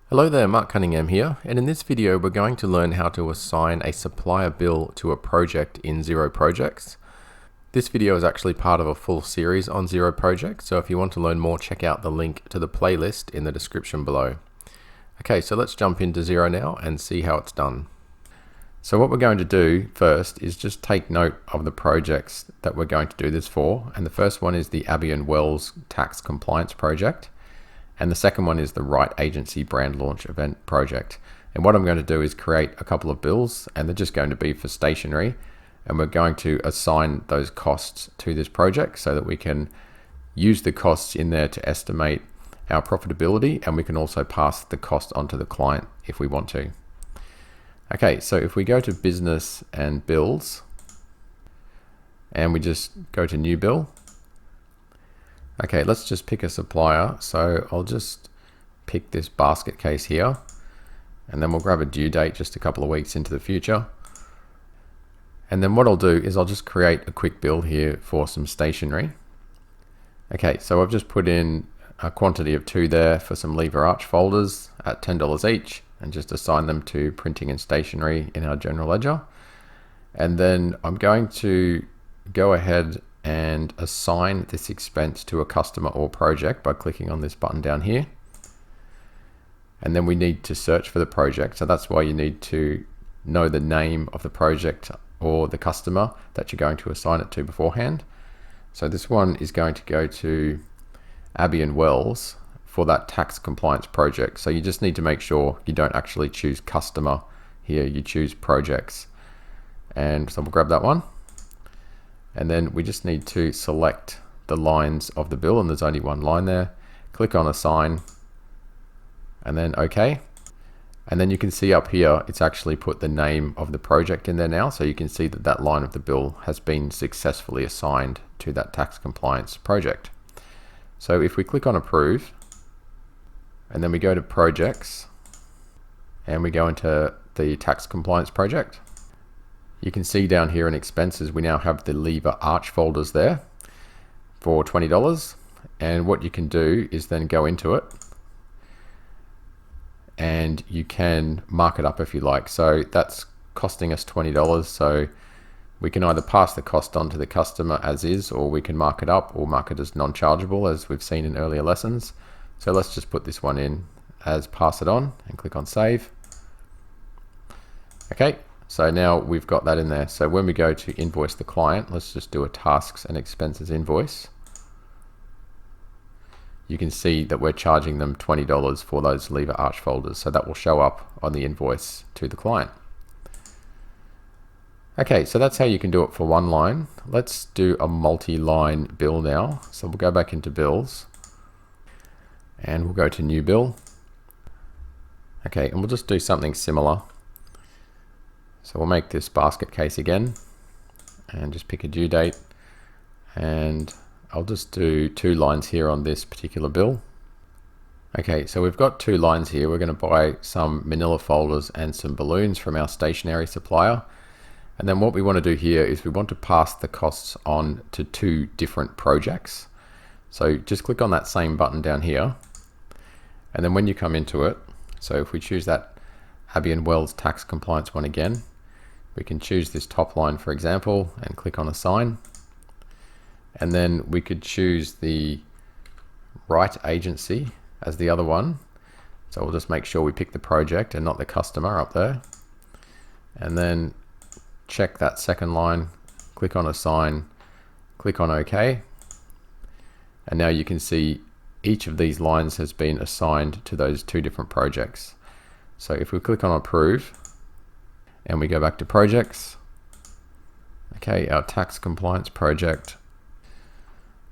Hello there, Mark Cunningham here, and in this video we're going to learn how to assign a supplier bill to a project in Xero Projects. This video is actually part of a full series on Xero Projects, so if you want to learn more, check out the link to the playlist in the description below. Okay, so let's jump into Xero now and see how it's done. So what we're going to do first is just take note of the projects that we're going to do this for, and the first one is the Abbey and Wells Tax Compliance Project. And the second one is the Right Agency Brand Launch Event Project. And what I'm going to do is create a couple of bills, and they're just going to be for stationery. And we're going to assign those costs to this project so that we can use the costs in there to estimate our profitability, and we can also pass the cost on to the client if we want to. Okay, so if we go to Business and Bills, and we just go to New Bill. Okay, let's just pick a supplier. So I'll just pick this basket case here, and then we'll grab a due date just a couple of weeks into the future. And then what I'll do is I'll just create a quick bill here for some stationery. Okay, so I've just put in a quantity of 2 there for some lever arch folders at $10 each, and just assign them to printing and stationery in our general ledger. And then I'm going to go ahead and assign this expense to a customer or project by clicking on this button down here. And then we need to search for the project. So that's why you need to know the name of the project or the customer that you're going to assign it to beforehand. So this one is going to go to Abbey and Wells for that tax compliance project. So you just need to make sure you don't actually choose customer here, you choose projects. And so we'll grab that one. And then we just need to select the lines of the bill, and there's only one line there. Click on assign, and then OK. And then you can see up here, it's actually put the name of the project in there now. So you can see that that line of the bill has been successfully assigned to that tax compliance project. So if we click on approve, and then we go to projects, and we go into the tax compliance project, you can see down here in expenses, we now have the lever arch folders there for $20. And what you can do is then go into it, and you can mark it up if you like. So that's costing us $20. So we can either pass the cost on to the customer as is, or we can mark it up or mark it as non-chargeable, as we've seen in earlier lessons. So let's just put this one in as pass it on and click on save. Okay. So now we've got that in there. So when we go to invoice the client, let's just do a tasks and expenses invoice. You can see that we're charging them $20 for those lever arch folders. So that will show up on the invoice to the client. Okay, so that's how you can do it for one line. Let's do a multi-line bill now. So we'll go back into bills, and we'll go to new bill. Okay, and we'll just do something similar. So we'll make this basket case again, and just pick a due date, and I'll just do 2 lines here on this particular bill. Okay, so we've got 2 lines here. We're going to buy some manila folders and some balloons from our stationery supplier. And then what we want to do here is we want to pass the costs on to 2 different projects. So just click on that same button down here, and then when you come into it, so if we choose that Abbey and Wells tax compliance one again, we can choose this top line, for example, and click on assign. And then we could choose the Right Agency as the other one. So we'll just make sure we pick the project and not the customer up there. And then check that second line, click on assign, click on OK. And now you can see each of these lines has been assigned to those 2 different projects. So if we click on approve, and we go back to projects, okay, our tax compliance project.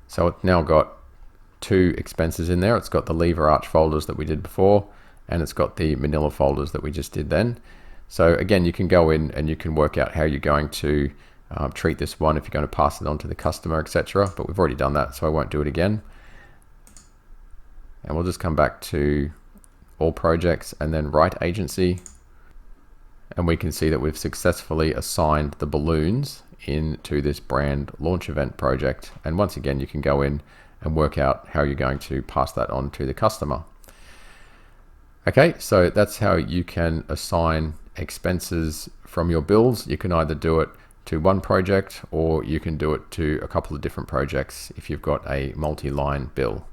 So it's now got 2 expenses in there. It's got the lever arch folders that we did before, and it's got the manila folders that we just did then. So again, you can go in and you can work out how you're going to treat this one, if you're going to pass it on to the customer, etc. But we've already done that, so I won't do it again. And we'll just come back to all projects and then Right Agency. And we can see that we've successfully assigned the balloons into this brand launch event project. And once again, you can go in and work out how you're going to pass that on to the customer. Okay, so that's how you can assign expenses from your bills. You can either do it to one project or you can do it to a couple of different projects if you've got a multi-line bill.